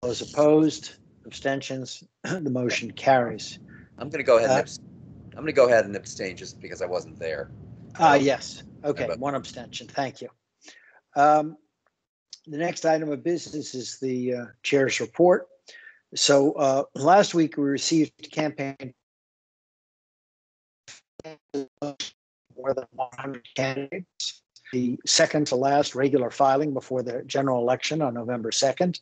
Those opposed, abstentions, the motion carries. I'm going to go ahead and abstain just because I wasn't there. Yes. Okay. One abstention. Thank you. The next item of business is the chair's report. So last week we received campaign more than 100 candidates, the second to last regular filing before the general election on November 2nd.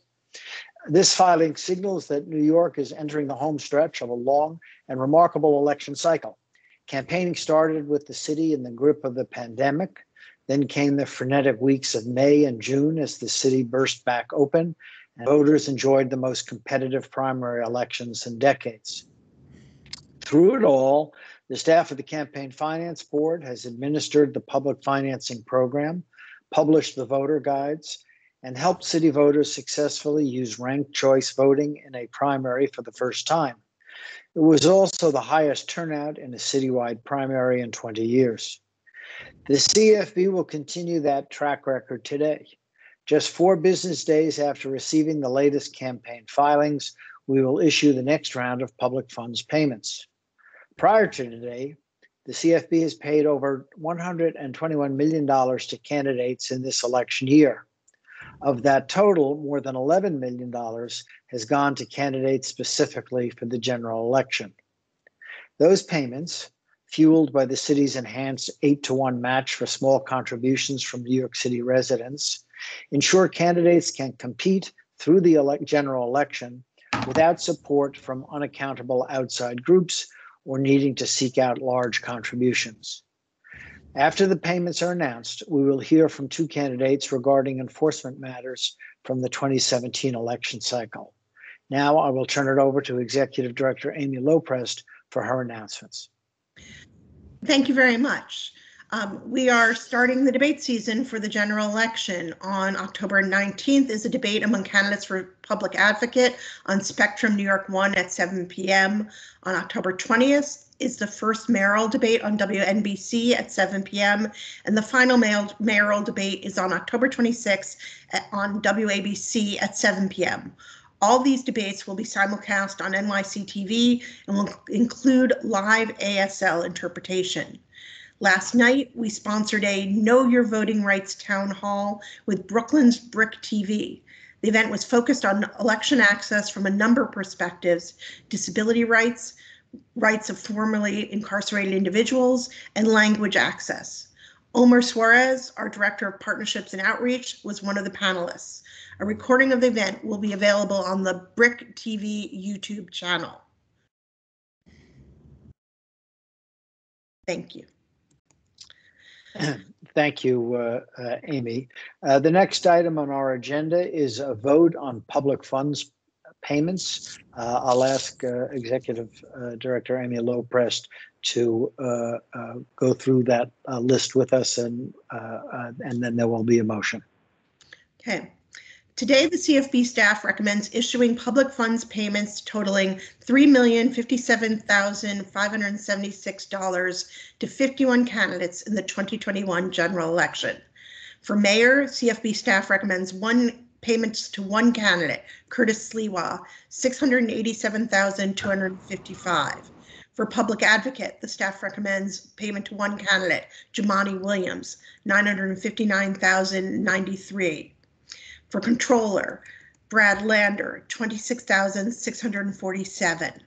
This filing signals that New York is entering the home stretch of a long and remarkable election cycle. Campaigning started with the city in the grip of the pandemic. Then came the frenetic weeks of May and June as the city burst back open and voters enjoyed the most competitive primary elections in decades. Through it all, the staff of the Campaign Finance Board has administered the public financing program, published the voter guides, and helped city voters successfully use ranked choice voting in a primary for the first time. It was also the highest turnout in a citywide primary in 20 years. The CFB will continue that track record today. Just 4 business days after receiving the latest campaign filings, we will issue the next round of public funds payments. Prior to today, the CFB has paid over $121 million to candidates in this election year. Of that total, more than $11 million has gone to candidates specifically for the general election. Those payments, fueled by the city's enhanced 8-to-1 match for small contributions from New York City residents, ensure candidates can compete through the general election without support from unaccountable outside groups or needing to seek out large contributions. After the payments are announced, we will hear from 2 candidates regarding enforcement matters from the 2017 election cycle. Now I will turn it over to Executive Director Amy Loprest for her announcements. Thank you very much. We are starting the debate season for the general election. On October 19th is a debate among candidates for public advocate on Spectrum New York 1 at 7 p.m. On October 20th is the first mayoral debate on WNBC at 7 p.m. And the final mayoral debate is on October 26th on WABC at 7 p.m. All these debates will be simulcast on NYC TV and will include live ASL interpretation. Last night, we sponsored a Know Your Voting Rights town hall with Brooklyn's Brick TV. The event was focused on election access from a number of perspectives: disability rights, rights of formerly incarcerated individuals, and language access. Omer Suarez, our Director of Partnerships and Outreach, was one of the panelists. A recording of the event will be available on the Brick TV YouTube channel. Thank you. Thank you, Amy. The next item on our agenda is a vote on public funds payments. I'll ask Executive Director Amy Loprest to go through that list with us, and then there will be a motion. Okay. Today, the CFB staff recommends issuing public funds payments totaling $3,057,576 to 51 candidates in the 2021 general election. For mayor, CFB staff recommends payments to one candidate, Curtis Sliwa, $687,255. For public advocate, the staff recommends payment to one candidate, Jamani Williams, $959,093. For controller, Brad Lander, $26,647.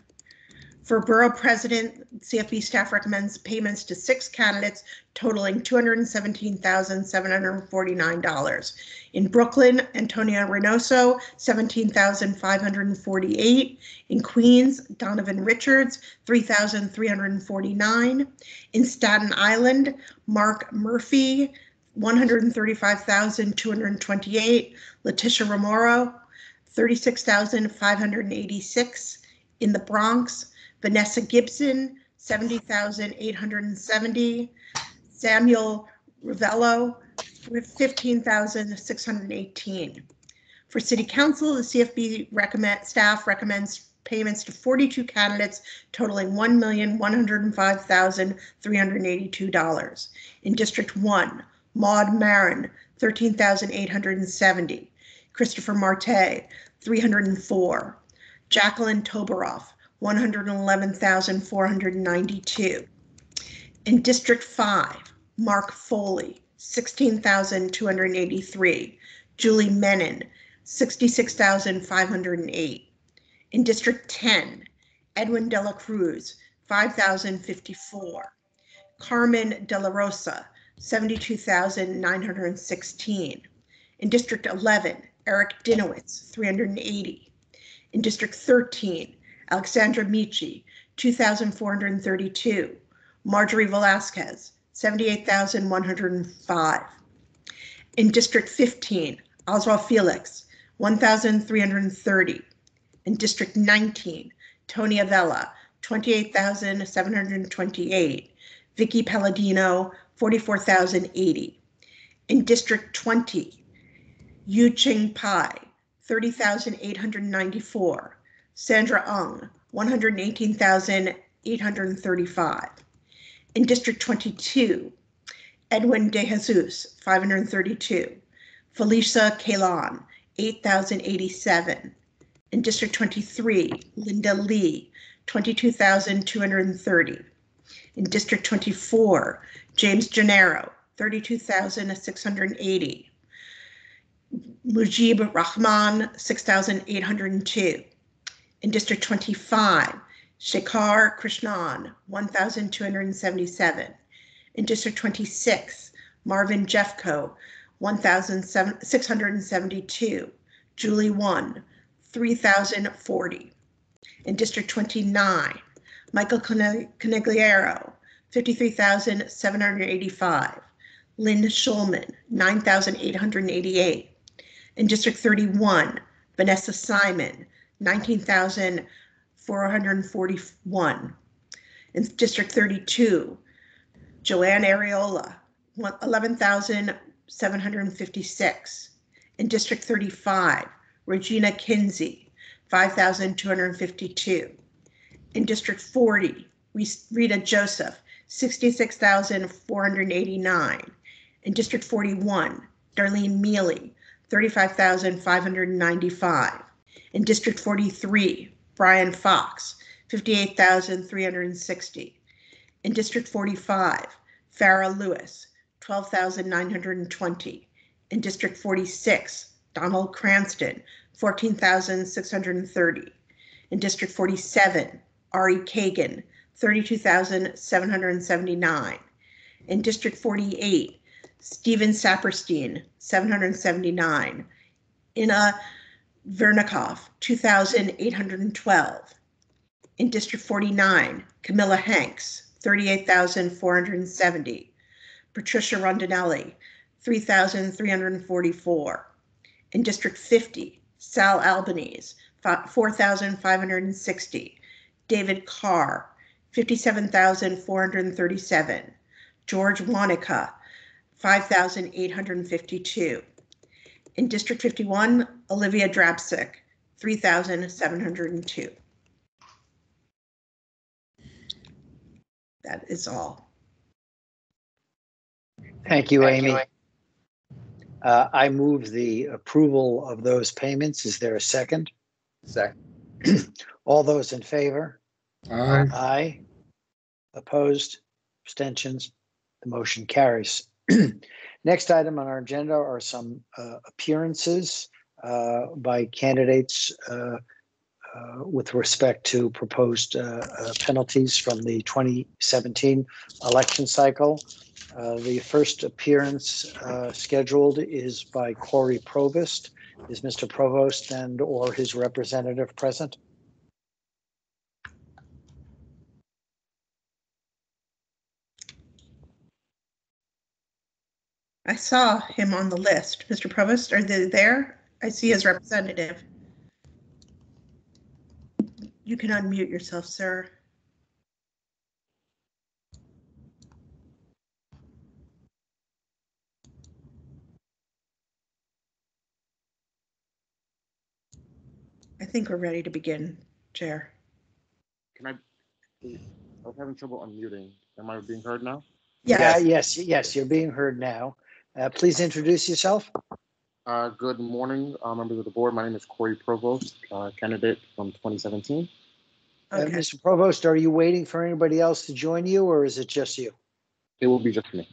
For borough president, CFB staff recommends payments to 6 candidates totaling $217,749. In Brooklyn, Antonio Reynoso, $17,548. In Queens, Donovan Richards, $3,349. In Staten Island, Mark Murphy, $135,228. Letitia Romero, $36,586. In the Bronx, Vanessa Gibson, $70,870. Samuel Ravello, $15,618. For City Council, the CFB staff recommends payments to 42 candidates totaling $1,105,382. In District 1, Maud Marin, $13,870. Christopher Marte, 304. Jacqueline Toberoff, 111,492. In District 5, Mark Foley, 16,283. Julie Menon, 66,508. In District 10, Edwin De La Cruz, 5,054. Carmen De La Rosa, 72,916. In District 11, Eric Dinowitz, 380. In District 13, Alexandra Michi, 2,432. Marjorie Velasquez, 78,105. In District 15, Oswald Felix, 1,330. In District 19, Tony Avella, 28,728. Vicky Palladino, 44,080. In District 20, Yu Ching Pai, 30,894. Sandra Ung, 118,835. In District 22, Edwin De Jesus, 532. Felicia Kalan, 8,087. In District 23, Linda Lee, 22,230. In District 24, James Gennaro, 32,680. Mujib Rahman, 6,802. In District 25, Shekhar Krishnan, 1,277. In District 26, Marvin Jeffco, 1,672. Julie 1, 3,040. In District 29, Michael Conigliaro, 53,785. Lynn Schulman, 9,888. In District 31, Vanessa Simon, 19,441. In District 32, Joanne Areola, 11,756. In District 35, Regina Kinsey, 5,252. In District 40, Rita Joseph, 66,489. In District 41, Darlene Mealy, 35,595. In District 43, Brian Fox, 58,360. In District 45, Farah Lewis, 12,920. In District 46, Donald Cranston, 14,630. In District 47, Ari Kagan, 32,779. In District 48, Stephen Saperstein, 779. Ina Vernikov, 2,812. In District 49, Camilla Hanks, 38,470. Patricia Rondinelli, 3,344. In District 50, Sal Albanese, 4,560. David Carr, 57,437. George Wanica, 5,852. In District 51, Olivia Drabsick, 3,702. That is all. Thank you, Amy. I move the approval of those payments. Is there a second? Second. All those in favor? Aye. Aye. Opposed? Abstentions? The motion carries. Next item on our agenda are some appearances by candidates with respect to proposed penalties from the 2017 election cycle. The first appearance scheduled is by Corey Provost. Is Mr. Provost and or his representative present? I saw him on the list. Mr. Provost, are they there? I see his representative. You can unmute yourself, sir. I think we're ready to begin, Chair. Can I was having trouble unmuting. Am I being heard now? Yes. Yes, you're being heard now. Please introduce yourself. Good morning, members of the board. My name is Corey Provost, candidate from 2017. Okay. Mr. Provost, are you waiting for anybody else to join you, or is it just you? It will be just me.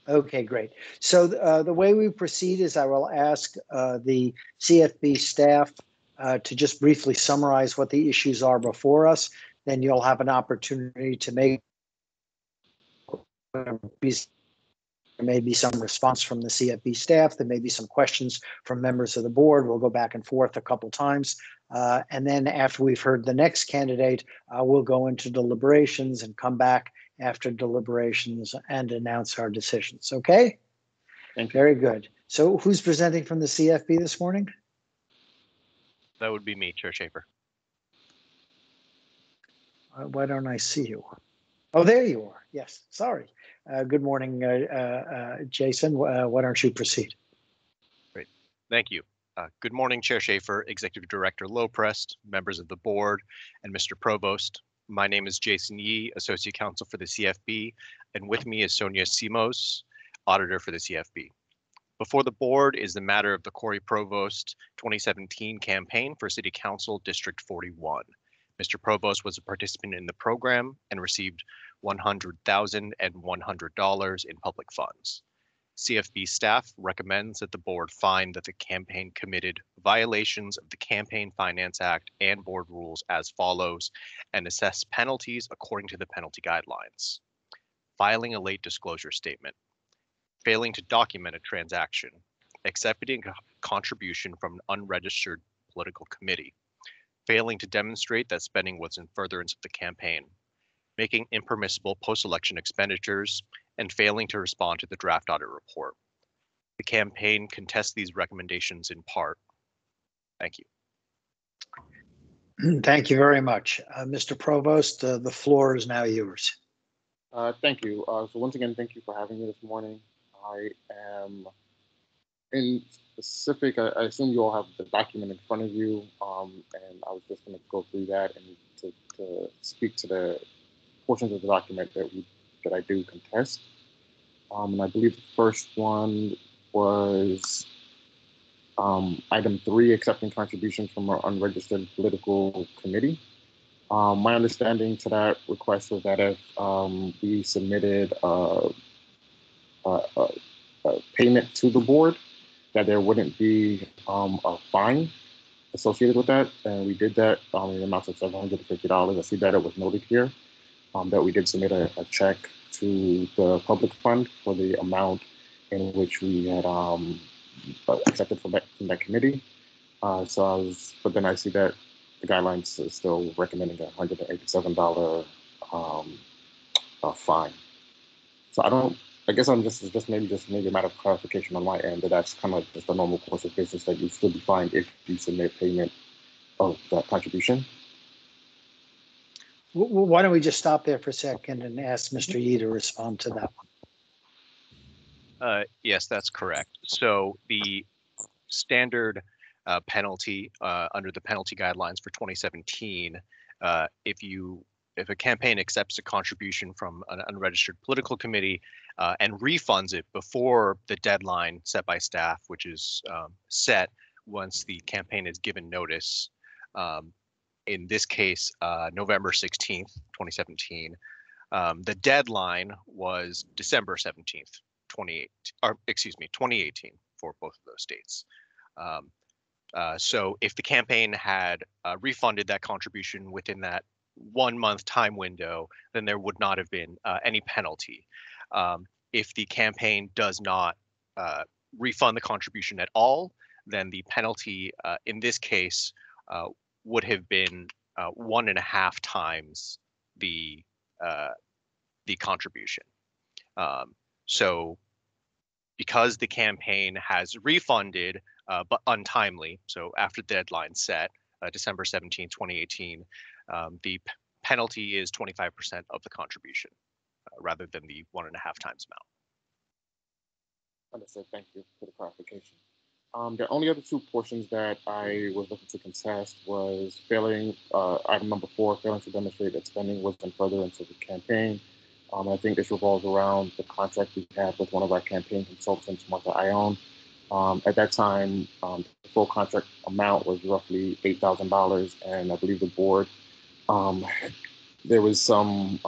Okay, great. So the way we proceed is I will ask the CFB staff to just briefly summarize what the issues are before us. Then you'll have an opportunity to make. There may be some response from the CFB staff. There may be some questions from members of the board. We'll go back and forth a couple times. And then after we've heard the next candidate, we'll go into deliberations and come back after deliberations and announce our decisions. Okay? Thank you. Very good. So who's presenting from the CFB this morning? That would be me, Chair Schaefer. Why don't I see you? Oh, there you are. Yes, sorry. Good morning, Jason. Why don't you proceed? Great. Thank you. Good morning, Chair Schaefer, Executive Director Loprest, members of the board, and Mr. Provost. My name is Jason Yee, Associate Counsel for the CFB, and with me is Sonia Simos, Auditor for the CFB. Before the board is the matter of the Corey Provost 2017 campaign for City Council District 41. Mr. Provost was a participant in the program and received $100,100 in public funds. CFB staff recommends that the board find that the campaign committed violations of the Campaign Finance Act and board rules as follows and assess penalties according to the penalty guidelines. Filing a late disclosure statement, failing to document a transaction, accepting a contribution from an unregistered political committee, failing to demonstrate that spending was in furtherance of the campaign, making impermissible post-election expenditures, and failing to respond to the draft audit report. The campaign contests these recommendations in part. Thank you. Thank you very much. Mr. Provost, the floor is now yours. Thank you. So once again, thank you for having me this morning. I am in specific, I assume you all have the document in front of you, and I was just going to go through that and to speak to the portions of the document that I do contest. And I believe the first one was item 3, accepting contributions from an unregistered political committee. My understanding to that request was that if we submitted a payment to the board, that there wouldn't be a fine associated with that. And we did that in the amount of $750. I see that it was noted here that we did submit a check to the public fund for the amount in which we had accepted from that committee. But then I see that the guidelines is still recommending a $187 fine. So I guess I'm just maybe a matter of clarification on my end that that's kind of just a normal course of business that you'd still be fined if you submit payment of that contribution. Well, why don't we just stop there for a second and ask Mr. Yee to respond to that one? Yes, that's correct. So the standard penalty under the penalty guidelines for 2017, if a campaign accepts a contribution from an unregistered political committee and refunds it before the deadline set by staff, which is set once the campaign is given notice, in this case, November 16th, 2017, the deadline was December 17th, 2018 for both of those dates. So if the campaign had refunded that contribution within that 1 month time window, then there would not have been any penalty. If the campaign does not refund the contribution at all, then the penalty in this case would have been 1.5 times the contribution. So because the campaign has refunded but untimely, so after the deadline set, December 17, 2018, the penalty is 25% of the contribution rather than the 1.5 times amount. Understood. Thank you for the clarification. The only other 2 portions that I was looking to contest was failing, item number 4, failing to demonstrate that spending was in furtherance of the campaign. I think this revolves around the contract we had with one of our campaign consultants, Martha Ione, At that time, the full contract amount was roughly $8,000, and I believe the board, there was some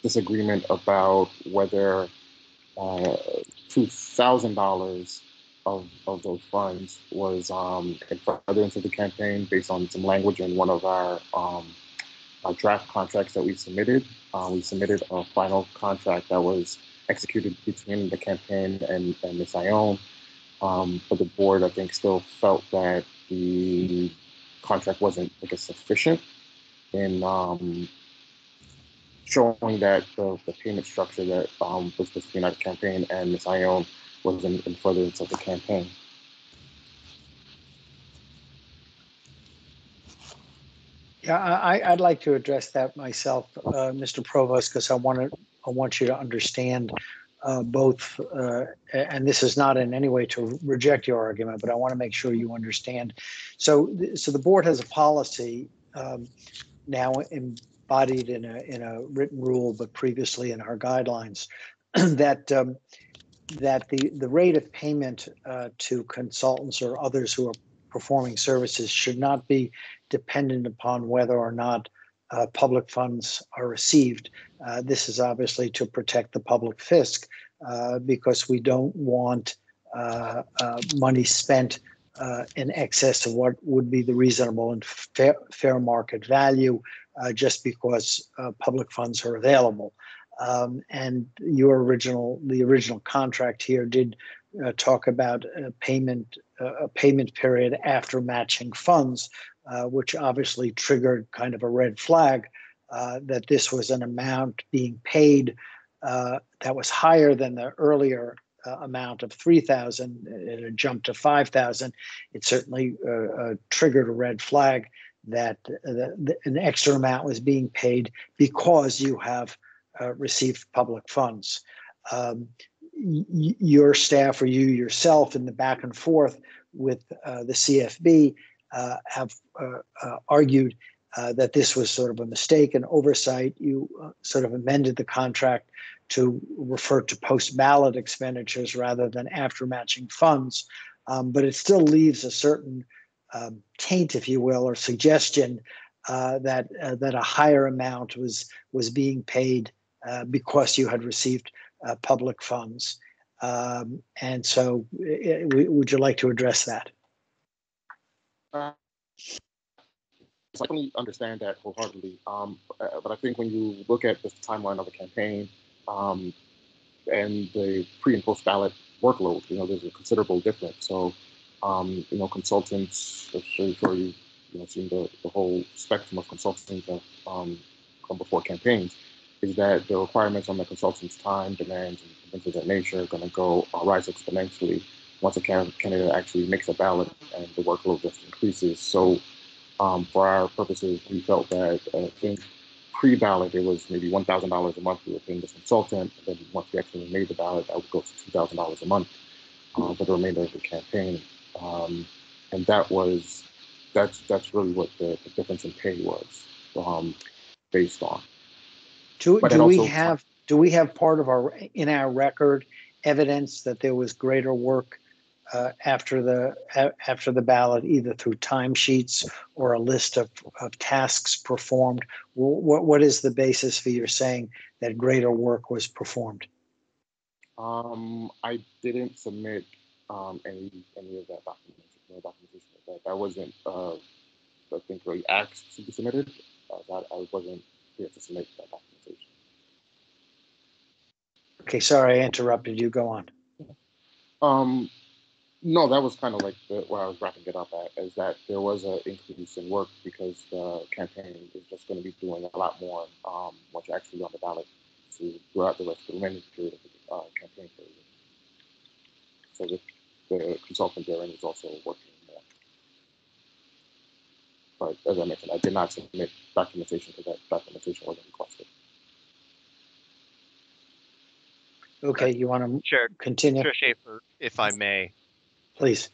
disagreement about whether $2,000 of those funds was in furtherance of the campaign based on some language in one of our draft contracts that we submitted. We submitted a final contract that was executed between the campaign and Ms. Ione. But the board, I think, still felt that the contract wasn't, I guess, sufficient in showing that the payment structure that was between our campaign and Ms. Ione was in furtherance of the campaign. Yeah, I'd like to address that myself, Mr. Provost, because I want you to understand both, and this is not in any way to reject your argument, but I want to make sure you understand. So the board has a policy now embodied in a written rule, but previously in our guidelines, that the rate of payment to consultants or others who are performing services should not be dependent upon whether or not public funds are received. This is obviously to protect the public fisc because we don't want money spent in excess of what would be the reasonable and fair market value just because public funds are available. And the original contract here did talk about a payment period after matching funds, which obviously triggered kind of a red flag that this was an amount being paid that was higher than the earlier amount of $3,000. It had jumped to $5,000. It certainly triggered a red flag that an extra amount was being paid because you have received public funds. Your staff or you yourself in the back and forth with the CFB have argued that this was sort of a mistake and oversight. You sort of amended the contract to refer to post-ballot expenditures rather than after matching funds. But it still leaves a certain taint, if you will, or suggestion that a higher amount was being paid because you had received public funds. And so would you like to address that? So I can understand that wholeheartedly. But I think when you look at the timeline of the campaign and the pre and post ballot workload, there's a considerable difference. So, consultants, I'm sure you've seen the whole spectrum of consultants that come before campaigns, is that the requirements on the consultant's time, demands, and things of that nature are going to rise exponentially once a candidate actually makes a ballot and the workload just increases. So for our purposes, we felt that I think pre-ballot, it was maybe $1,000 a month we were paying this consultant. And then once we actually made the ballot, that would go to $2,000 a month for the remainder of the campaign. And that's really what the difference in pay was based on. Do we have part of our record evidence that there was greater work after the ballot, either through timesheets or a list of tasks performed? What is the basis for your saying that greater work was performed? I didn't submit any of that documentation. That wasn't, I think, really asked to be submitted. I wasn't here to submit that documentation. Okay, sorry I interrupted you. Go on. No, that was kind of like where I was wrapping it up at, is that there was an increase in work because the campaign is just going to be doing a lot more once you're actually on the ballot throughout the rest of the remaining period of the campaign period. So the consultant therein is also working more. But as I mentioned, I did not submit documentation because that documentation wasn't requested. Okay, you want to continue? Chair Schaefer, if I may. Please.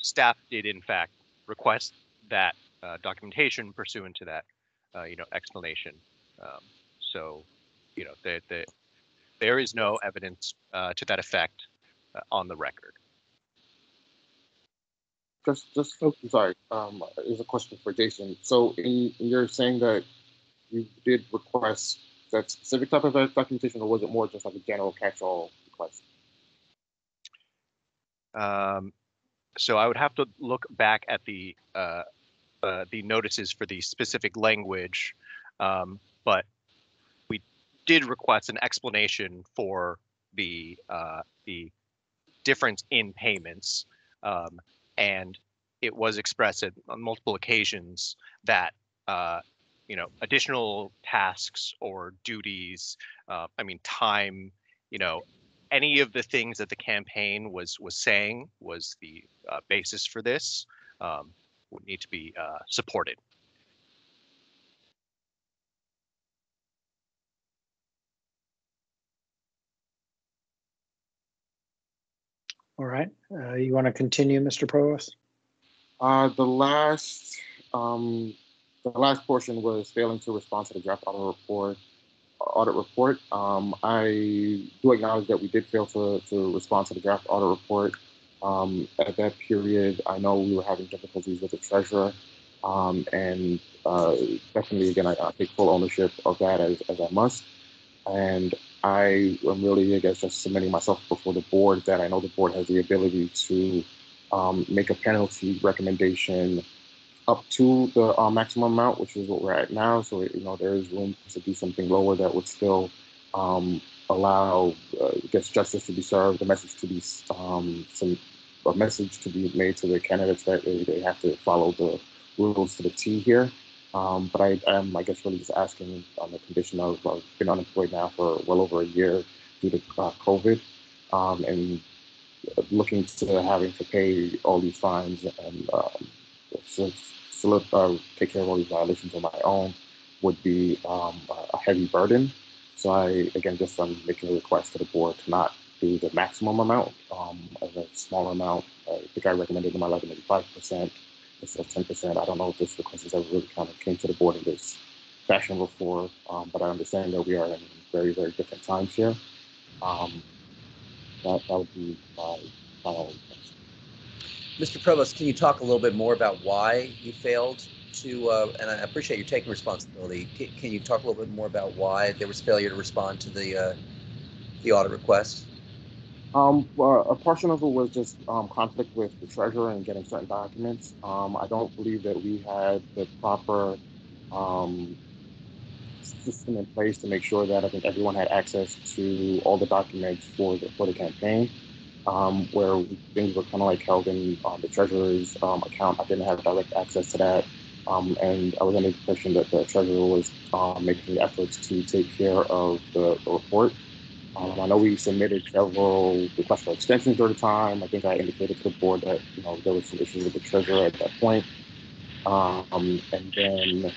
Staff did in fact request that documentation pursuant to that, explanation. So, there is no evidence to that effect on the record. Sorry, is a question for Jason. So you're saying that you did request that specific type of documentation, or was it more just like a general catch-all request? So I would have to look back at the notices for the specific language, but we did request an explanation for the difference in payments, and it was expressed on multiple occasions that additional tasks or duties, time, any of the things that the campaign was saying was the basis for this would need to be supported. All right. You want to continue, Mr. Provost? The last portion was failing to respond to the draft audit report. I do acknowledge that we did fail to respond to the draft audit report. At that period, I know we were having difficulties with the treasurer, and definitely, again, I take full ownership of that as I must. And I am really, I guess, just submitting myself before the board that I know the board has the ability to make a penalty recommendation up to the maximum amount, which is what we're at now. So, there is room to do something lower that would still allow, justice to be served, a message to be made to the candidates that they have to follow the rules to the T here. But I am, really just asking on the condition of I've been unemployed now for well over a year due to COVID, and looking to having to pay all these fines and take care of all these violations on my own would be a heavy burden. So I'm making a request to the board to not do the maximum amount, of a smaller amount. I think I recommended in my letter maybe 5% instead of 10%. I don't know if this request has ever really kind of came to the board in this fashion before, but I understand that we are in very, very different times here. That would be my final request. Mr. Provost, can you talk a little bit more about why you failed to, and I appreciate you taking responsibility. Can you talk a little bit more about why there was failure to respond to the audit request? A portion of it was just conflict with the treasurer and getting certain documents. I don't believe that we had the proper system in place to make sure that I think everyone had access to all the documents for the campaign. Where things were kind of like held in the treasurer's account. I didn't have direct access to that, and I was under the impression that the treasurer was making efforts to take care of the report. I know we submitted several requests for extensions during the time. I think I indicated to the board that there was some issues with the treasurer at that point, and then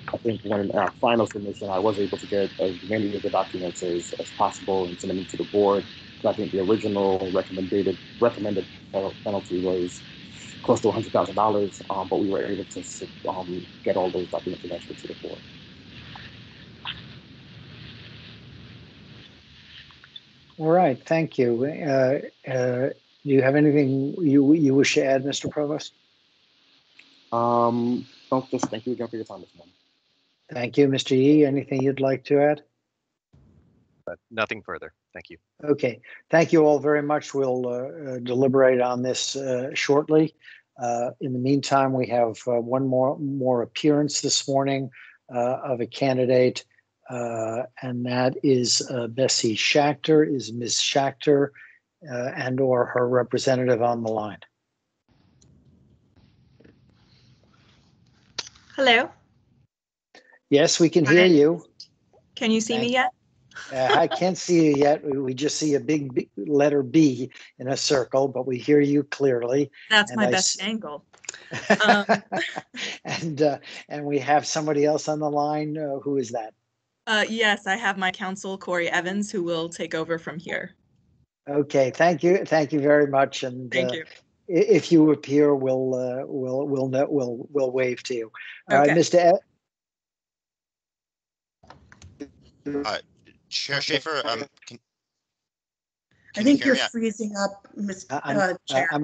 I think when in our final submission, I was able to get as many of the documents as possible and send them to the board. I think the original recommended penalty was close to $100,000, but we were able to get all those documents eventually to the board. All right, thank you. Do you have anything you wish to add, Mr. Provost? No, just thank you again for your time this morning. Thank you, Mr. Yee. Anything you'd like to add? Nothing further. Thank you. Okay, thank you all very much. We'll deliberate on this shortly. In the meantime, we have one more appearance this morning of a candidate, and that is Bessie Schachter. Is Ms. Schachter and or her representative on the line? Hello. Yes, we can hear you. Can you see me yet? I can't see you yet. We just see a big letter B in a circle, but we hear you clearly. That's my best angle. And we have somebody else on the line. Who is that? Yes, I have my counsel, Corey Evans, who will take over from here. Okay, thank you very much. And thank you. If you appear, we'll wave to you. Okay. Mr. Chair Schaefer, I think you're freezing up, Mr. Chair. I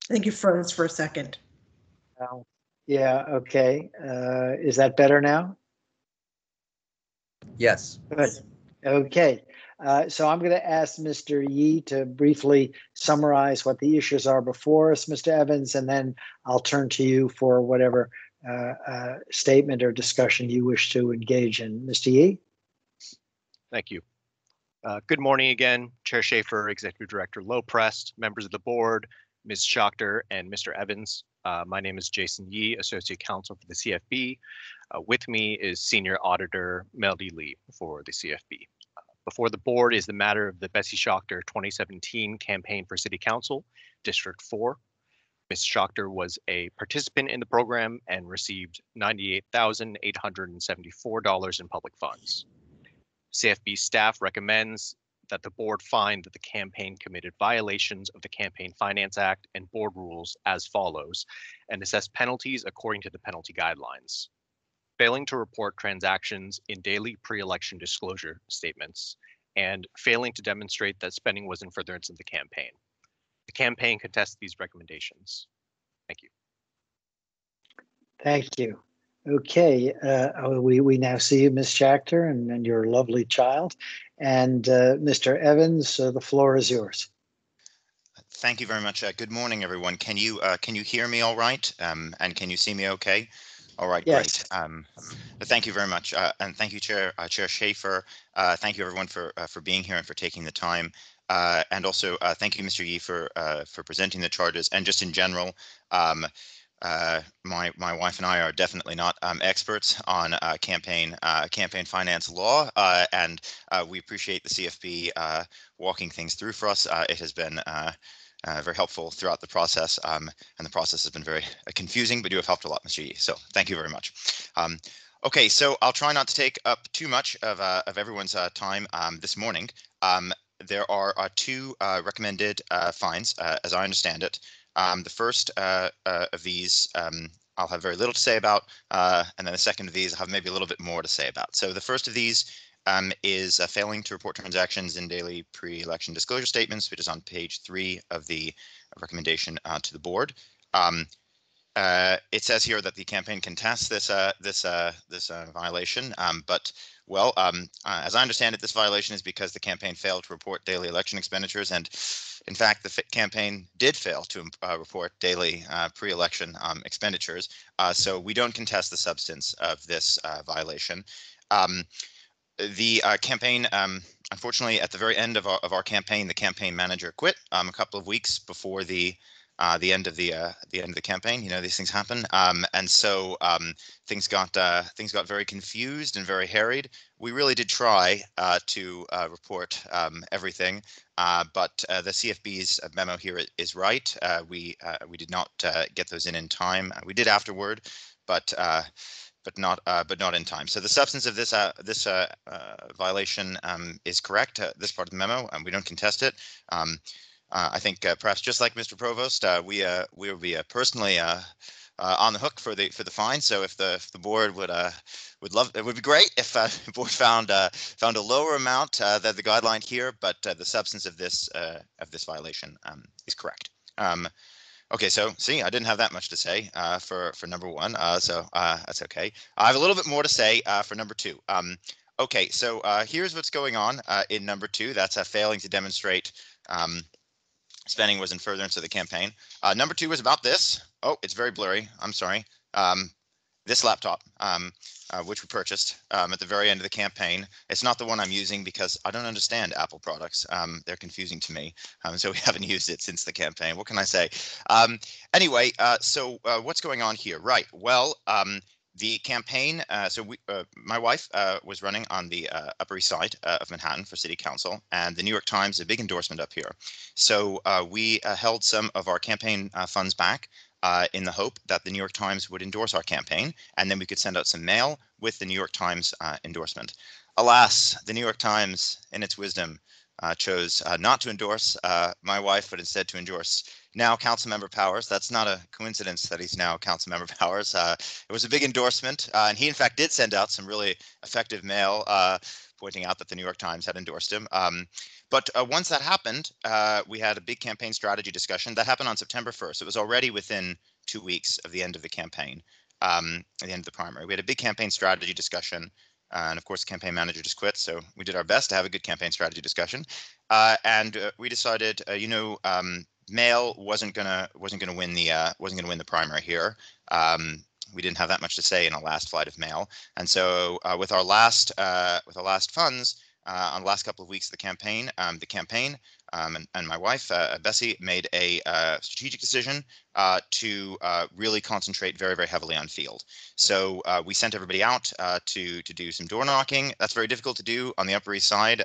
think you froze for a second. Yeah, okay. Is that better now? Yes. Good. Okay. So I'm going to ask Mr. Yee to briefly summarize what the issues are before us, Mr. Evans, and then I'll turn to you for whatever statement or discussion you wish to engage in. Mr. Yee? Thank you. Good morning again, Chair Schaefer, Executive Director Loprest, members of the board, Ms. Schachter, and Mr. Evans. My name is Jason Yee, Associate Counsel for the CFB. With me is Senior Auditor Melody Lee for the CFB. Before the board is the matter of the Bessie Schachter 2017 campaign for City Council, District 4. Ms. Schachter was a participant in the program and received $98,874 in public funds. CFB staff recommends that the board find that the campaign committed violations of the Campaign Finance Act and board rules as follows, and assess penalties according to the penalty guidelines. Failing to report transactions in daily pre-election disclosure statements, and failing to demonstrate that spending was in furtherance of the campaign. The campaign contests these recommendations. Thank you. Thank you. Okay, we now see you, Ms. Schachter, and your lovely child. And Mr. Evans, the floor is yours. Thank you very much. Good morning, everyone. Can you hear me all right? And can you see me okay? All right, yes. Great. Thank you very much, and thank you, Chair Schaefer. Thank you, everyone, for being here and for taking the time. And also, thank you, Mr. Yee, for presenting the charges. And just in general, my wife and I are definitely not experts on campaign finance law, and we appreciate the CFB walking things through for us. It has been very helpful throughout the process, and the process has been very confusing, but you have helped a lot, Mr. Yee. So thank you very much. Okay, so I'll try not to take up too much of everyone's time this morning. There are two recommended fines, as I understand it. The first of these I'll have very little to say about, and then the second of these I'll have maybe a little bit more to say about. So the first of these is failing to report transactions in daily pre-election disclosure statements, which is on page 3 of the recommendation to the board. It says here that the campaign contests this violation, but well, as I understand it, this violation is because the campaign failed to report daily election expenditures, and in fact, the campaign did fail to report daily pre-election expenditures. So we don't contest the substance of this violation. The campaign, unfortunately, at the very end of our campaign, the campaign manager quit a couple of weeks before the end of the campaign. You know, these things happen, and so things got very confused and very harried. We really did try to report everything, but the CFB's memo here is right. We did not get those in time. We did afterward, but not in time. So the substance of this violation is correct. This part of the memo, and we don't contest it. I think perhaps just like Mr. Provost, we will be personally on the hook for the fine. So if the board would love, it would be great if the board found a lower amount than the guideline here, but the substance of this violation is correct. Okay, so see, I didn't have that much to say for number 1, so that's okay. I have a little bit more to say for number 2. Okay, so here's what's going on in number 2. That's failing to demonstrate spending was in furtherance of the campaign. Number 2 is about this. Oh, it's very blurry. I'm sorry. This laptop, which we purchased at the very end of the campaign. It's not the one I'm using because I don't understand Apple products. They're confusing to me. So we haven't used it since the campaign. What can I say? Anyway, so what's going on here? Right. Well, the campaign, my wife was running on the Upper East Side of Manhattan for City Council, and the New York Times, a big endorsement up here. So we held some of our campaign funds back in the hope that the New York Times would endorse our campaign, and then we could send out some mail with the New York Times endorsement. Alas, the New York Times, in its wisdom, chose not to endorse my wife, but instead to endorse now Councilmember Powers. That's not a coincidence that he's now Councilmember Powers. It was a big endorsement, and he in fact did send out some really effective mail, pointing out that the New York Times had endorsed him. But once that happened, we had a big campaign strategy discussion that happened on September 1st. It was already within 2 weeks of the end of the campaign, at the end of the primary. We had a big campaign strategy discussion, and of course, the campaign manager just quit. So we did our best to have a good campaign strategy discussion, and we decided, mail wasn't gonna win the primary here. We didn't have that much to say in a last flight of mail, and so with our last funds on the last couple of weeks of the campaign, and my wife Bessie made a strategic decision to really concentrate very, very heavily on field. So we sent everybody out to do some door knocking. That's very difficult to do on the Upper East Side.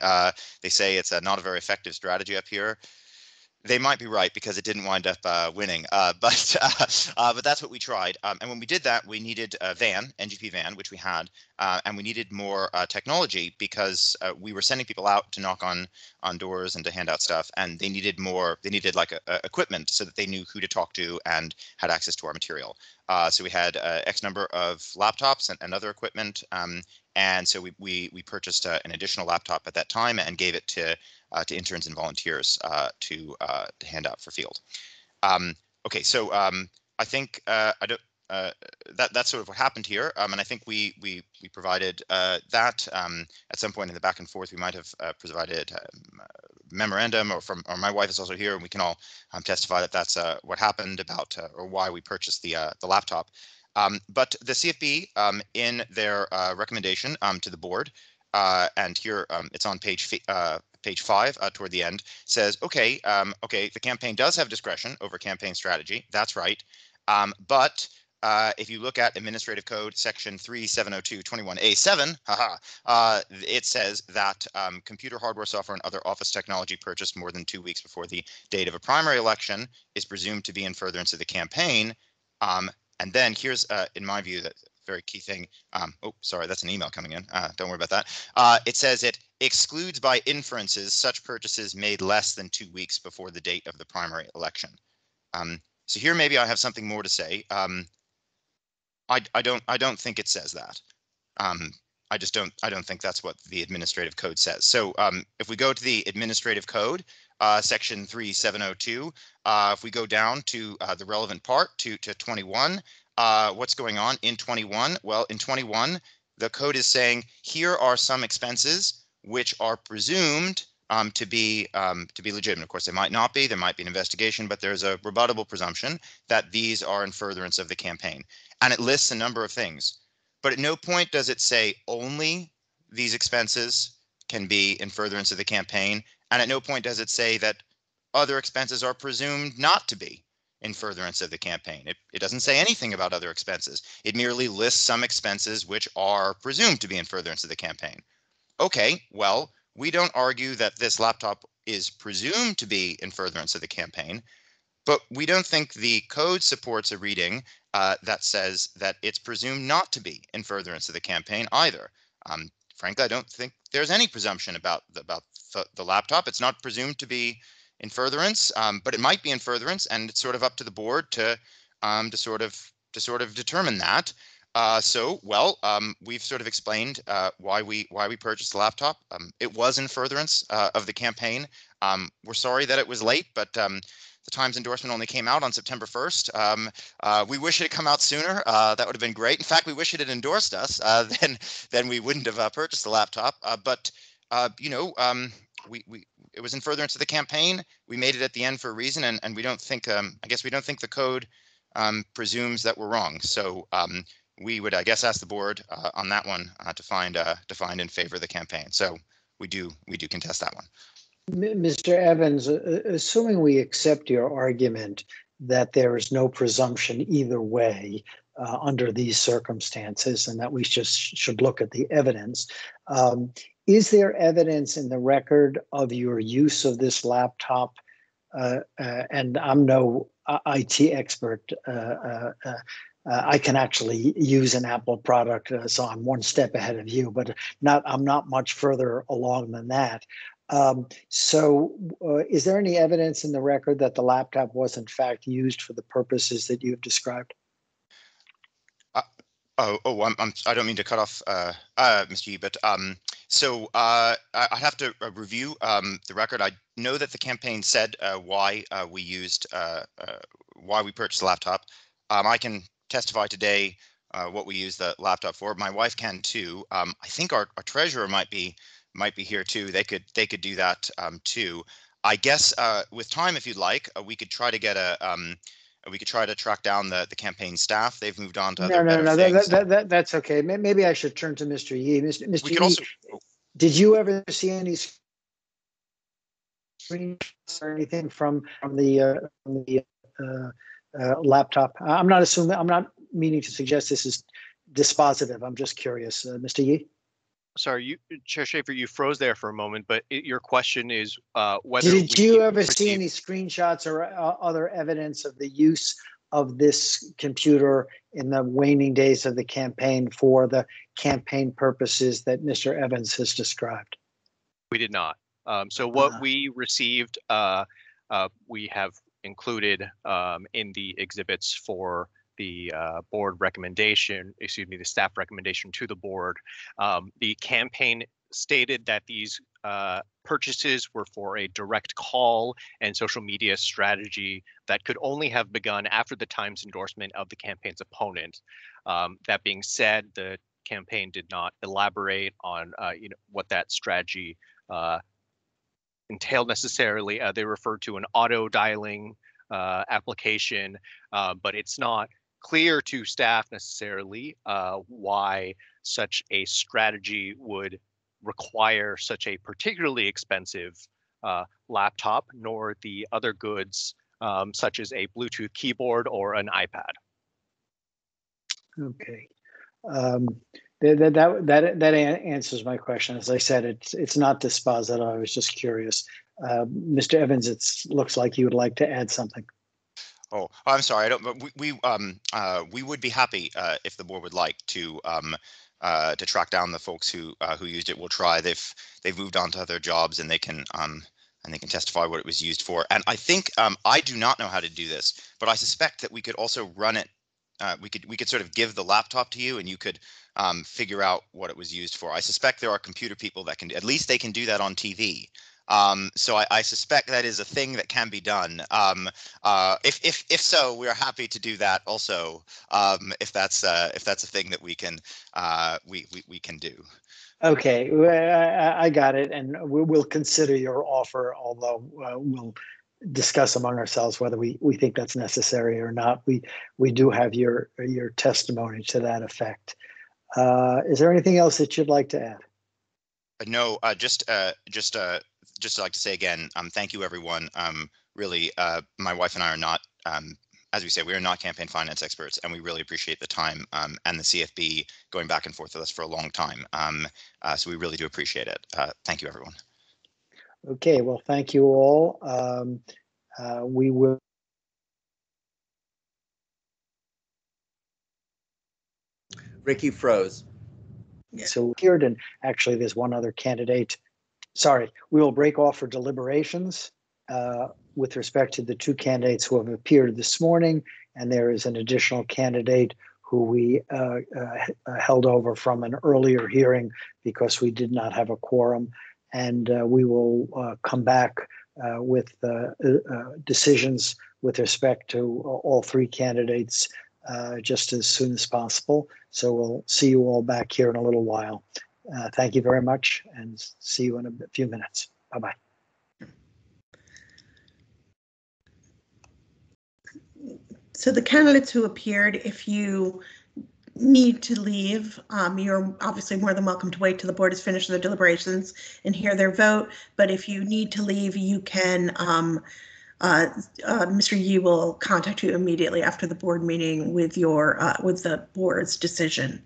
They say it's not a very effective strategy up here. They might be right because it didn't wind up winning, but that's what we tried. And when we did that, we needed a van, NGP van, which we had, and we needed more technology because we were sending people out to knock on doors and to hand out stuff, and they needed more. They needed like equipment so that they knew who to talk to and had access to our material. So we had X number of laptops and other equipment, and so we purchased an additional laptop at that time and gave it to interns and volunteers to hand out for field. Okay, so I think that's sort of what happened here, and I think we provided that at some point in the back and forth. We might have provided memorandum, or my wife is also here, and we can all testify that that's what happened about or why we purchased the laptop. But the CFB in their recommendation to the board, and here it's on page 5 toward the end, says, okay, the campaign does have discretion over campaign strategy. That's right. But if you look at Administrative Code Section 370221A7, it says that computer hardware, software, and other office technology purchased more than 2 weeks before the date of a primary election is presumed to be in furtherance of the campaign. And then here's, in my view, that very key thing. Oh, sorry, that's an email coming in. Don't worry about that. It says it excludes by inferences such purchases made less than 2 weeks before the date of the primary election. So here maybe I have something more to say. I don't think it says that. I don't think that's what the administrative code says. So if we go to the administrative code, section 3702, if we go down to the relevant part to 21, what's going on in 21? Well, in 21, the code is saying here are some expenses which are presumed to be legitimate. Of course, they might not be. There might be an investigation, but there's a rebuttable presumption that these are in furtherance of the campaign. And it lists a number of things. But at no point does it say only these expenses can be in furtherance of the campaign. And at no point does it say that other expenses are presumed not to be in furtherance of the campaign. It doesn't say anything about other expenses. It merely lists some expenses which are presumed to be in furtherance of the campaign. Okay, well, we don't argue that this laptop is presumed to be in furtherance of the campaign, but we don't think the code supports a reading that says that it's presumed not to be in furtherance of the campaign either. Frankly, I don't think there's any presumption about the laptop. It's not presumed to be in furtherance, but it might be in furtherance, and it's sort of up to the board to sort of determine that. We've sort of explained why we purchased the laptop. It was in furtherance of the campaign. We're sorry that it was late, but the Times endorsement only came out on September 1st. We wish it had come out sooner. That would have been great. In fact, we wish it had endorsed us. Then we wouldn't have purchased the laptop. It was in furtherance of the campaign. We made it at the end for a reason, and we don't think. I guess we don't think the code presumes that we're wrong. So we would, I guess, ask the board on that one to find in favor of the campaign. So we do contest that one. Mr. Evans, assuming we accept your argument that there is no presumption either way under these circumstances, and that we just should look at the evidence, is there evidence in the record of your use of this laptop? And I'm no IT expert. I can actually use an Apple product, so I'm one step ahead of you, but I'm not much further along than that. Is there any evidence in the record that the laptop was in fact used for the purposes that you've described? I don't mean to cut off Mr. Yi, but I have to review the record. I know that the campaign said why we used why we purchased the laptop. I can testify today what we used the laptop for. My wife can too. I think our treasurer might be here too. They could do that too. I guess with time, if you'd like, we could try to get we could try to track down the campaign staff. They've moved on to other better things. That's okay. Maybe I should turn to Mr. Yi. Mr. We Yi, could also. did you ever see any screenshots or anything from the laptop? I'm not meaning to suggest this is dispositive. I'm just curious, Mr. Yi. Sorry, Chair Schaefer, you froze there for a moment, but your question is whether Did you ever see any screenshots or other evidence of the use of this computer in the waning days of the campaign for the campaign purposes that Mr. Evans has described? We did not. So what we received, we have included in the exhibits for the board recommendation, the staff recommendation to the board. The campaign stated that these purchases were for a direct call and social media strategy that could only have begun after the Times endorsement of the campaign's opponent. That being said, the campaign did not elaborate on what that strategy entailed necessarily. They referred to an auto dialing application, but it's not clear to staff necessarily why such a strategy would require such a particularly expensive laptop, nor the other goods such as a Bluetooth keyboard or an iPad. Okay. That answers my question. As I said, it's not dispositive. I was just curious. Mr. Evans, it looks like you would like to add something. Oh, I'm sorry. I don't. But we would be happy if the board would like to track down the folks who used it. We'll try. They've moved on to other jobs, and they can testify what it was used for. And I think I do not know how to do this, but I suspect that we could also run it. We could sort of give the laptop to you, and you could figure out what it was used for. I suspect there are computer people that can. At least they can do that on TV. So I suspect that is a thing that can be done. If so, we are happy to do that also. If that's a thing that we can do. Okay, I got it, and we'll consider your offer. Although we'll discuss among ourselves whether we think that's necessary or not. We do have your testimony to that effect. Is there anything else that you'd like to add? No, just like to say again, thank you, everyone. Really, my wife and I are not, as we say, we are not campaign finance experts, and we really appreciate the time and the CFB going back and forth with us for a long time. So we really do appreciate it. Thank you, everyone. Okay, well, thank you all. We will. Ricky froze. So here, and actually, there's one other candidate. Sorry, we will break off for deliberations with respect to the two candidates who have appeared this morning, and there is an additional candidate who we held over from an earlier hearing because we did not have a quorum, and we will come back with decisions with respect to all three candidates just as soon as possible. So we'll see you all back here in a little while. Thank you very much, and see you in a few minutes. Bye-bye. So the candidates who appeared, if you need to leave, you're obviously more than welcome to wait till the board has finished their deliberations and hear their vote. But if you need to leave, you can, Mr. Yi will contact you immediately after the board meeting with the board's decision.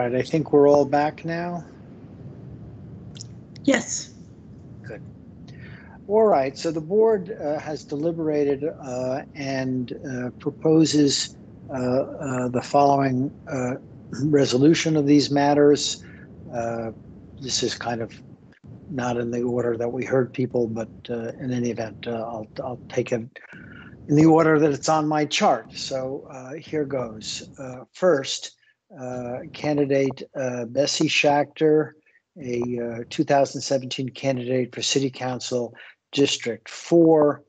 right, I think we're all back now. Yes. Good. All right, so the board has deliberated and proposes the following resolution of these matters. This is kind of not in the order that we heard people, but in any event, I'll take it in the order that it's on my chart. So here goes. First, candidate Bessie Schachter, a 2017 candidate for City Council District 4.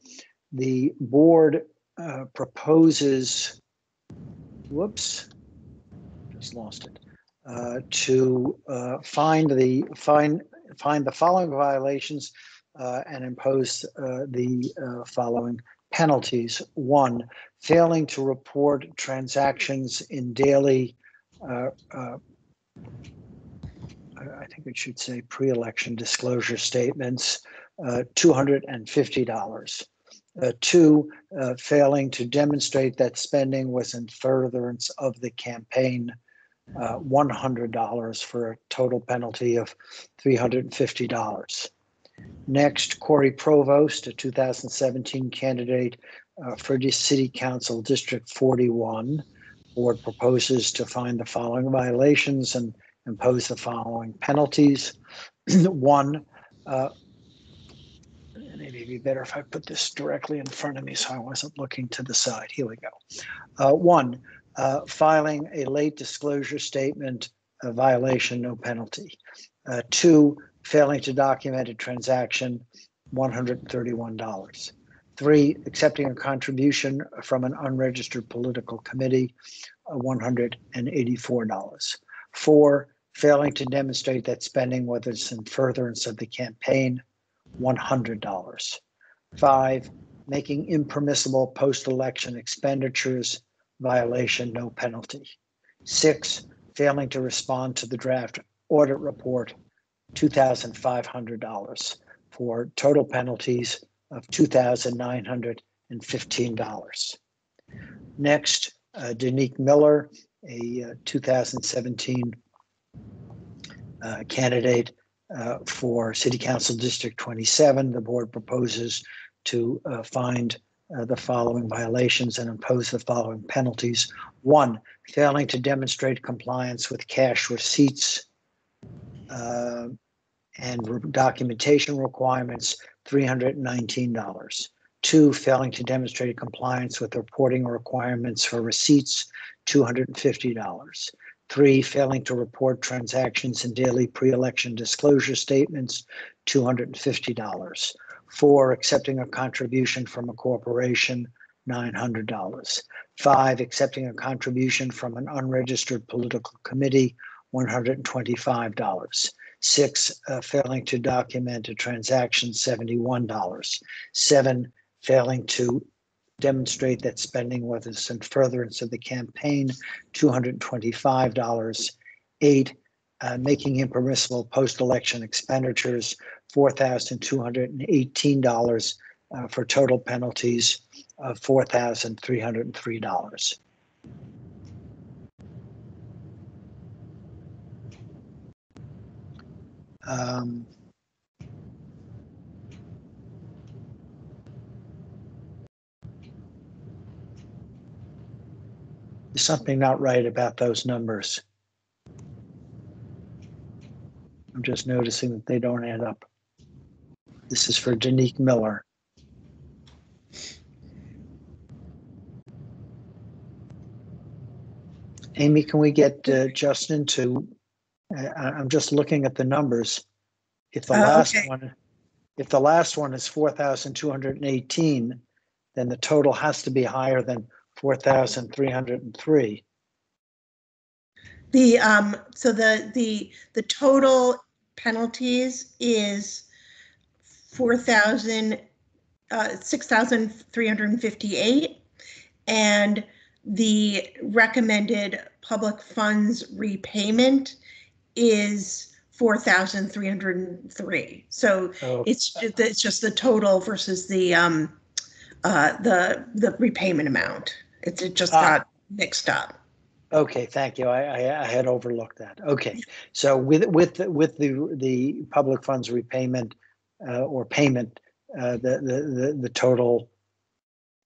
The board proposes, whoops, just lost it, to find the following violations and impose the following penalties. 1, failing to report transactions in daily, I think it should say pre-election disclosure statements, $250. 2, failing to demonstrate that spending was in furtherance of the campaign, $100 for a total penalty of $350. Next, Corey Provost, a 2017 candidate for the City Council District 41. Board proposes to find the following violations and impose the following penalties. 1, maybe it'd be better if I put this directly in front of me so I wasn't looking to the side. Here we go. 1, filing a late disclosure statement, a violation, no penalty. 2, failing to document a transaction, $131. 3, accepting a contribution from an unregistered political committee, $184. 4, failing to demonstrate that spending was in furtherance of the campaign, $100. 5, making impermissible post-election expenditures, violation, no penalty. 6, failing to respond to the draft audit report, $2,500 for total penalties of $2,915. Next, Danique Miller, a 2017 candidate for City Council District 27. The board proposes to find the following violations and impose the following penalties. 1, failing to demonstrate compliance with cash receipts and documentation requirements, $319. 2, failing to demonstrate compliance with reporting requirements for receipts, $250. 3, failing to report transactions in daily pre-election disclosure statements, $250. 4, accepting a contribution from a corporation, $900. 5, accepting a contribution from an unregistered political committee, $125. 6, failing to document a transaction, $71. 7, failing to demonstrate that spending was in furtherance of the campaign, $225. 8, making impermissible post-election expenditures, $4,218 for total penalties of $4,303. There's something not right about those numbers. I'm just noticing that they don't add up. This is for Danique Miller. Amy, can we get Justin to, I'm just looking at the numbers. If the last one, if the last one is 4,218, then the total has to be higher than 4,303. So the total penalties is 6,358, and the recommended public funds repayment is 4,303. So it's just the total versus the repayment amount. It just got mixed up. Okay, thank you. I had overlooked that. Okay, so with the public funds repayment or payment, the total.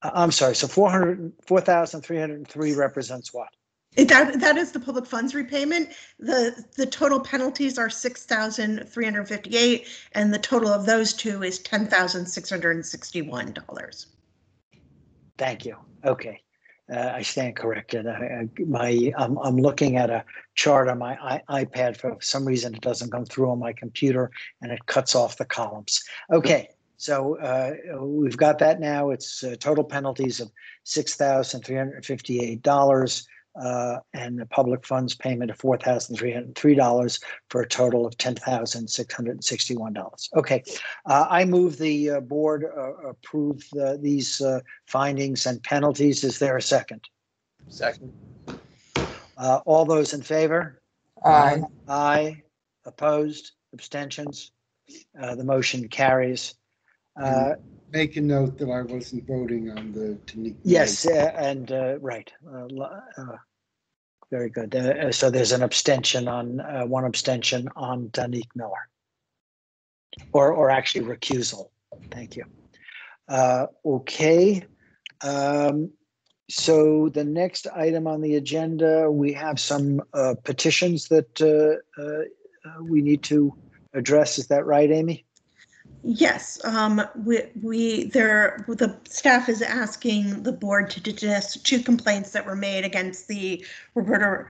I'm sorry. So 4,303 represents what? That is the public funds repayment. The total penalties are 6,358, and the total of those two is $10,661. Thank you. Okay, I stand corrected. I'm looking at a chart on my iPad. For some reason, it doesn't come through on my computer, and it cuts off the columns. Okay, so we've got that now. It's total penalties of $6,358. And the public funds payment of $4,303 for a total of $10,661. Okay, I move the board approve these findings and penalties. Is there a second? Second. All those in favor? Aye. Aye. Opposed? Abstentions? The motion carries. Make a note that I wasn't voting on the Tanique. Yes, and right. Very good. So there's an abstention on one abstention on Danique Miller, or actually recusal. Thank you. Okay. So the next item on the agenda, we have some petitions that we need to address. Is that right, Amy? Yes, the staff is asking the board to digest two complaints that were made against the Rodriguez.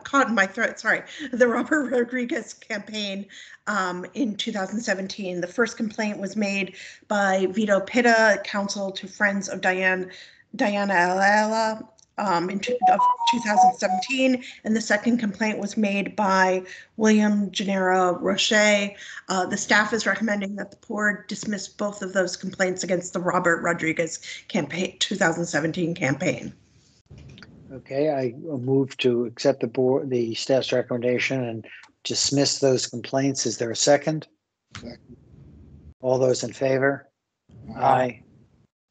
Caught in my throat. Sorry, the Robert Rodriguez campaign in 2017. The first complaint was made by Vito Pitta, counsel to Friends of Diana Alela. In 2017, and the second complaint was made by William Gennaro Roche. The staff is recommending that the board dismiss both of those complaints against the Robert Rodriguez campaign, 2017 campaign. Okay, I move to accept the staff's recommendation and dismiss those complaints. Is there a second? Second. All those in favor? Aye.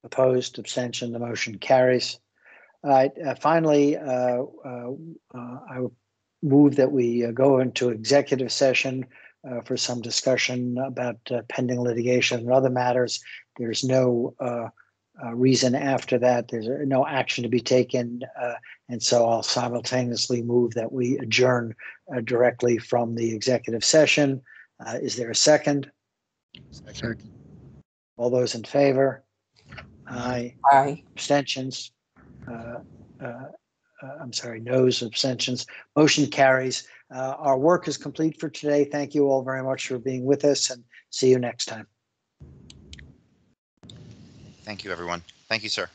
Opposed? Abstention? The motion carries. All right. Finally, I would move that we go into executive session for some discussion about pending litigation and other matters. There's no reason after that. There's no action to be taken. And so I'll simultaneously move that we adjourn directly from the executive session. Is there a second? Second. All those in favor? Aye. Aye. Abstentions? I'm sorry, no's, abstentions. Motion carries. Our work is complete for today. Thank you all very much for being with us, and see you next time. Thank you, everyone. Thank you, sir.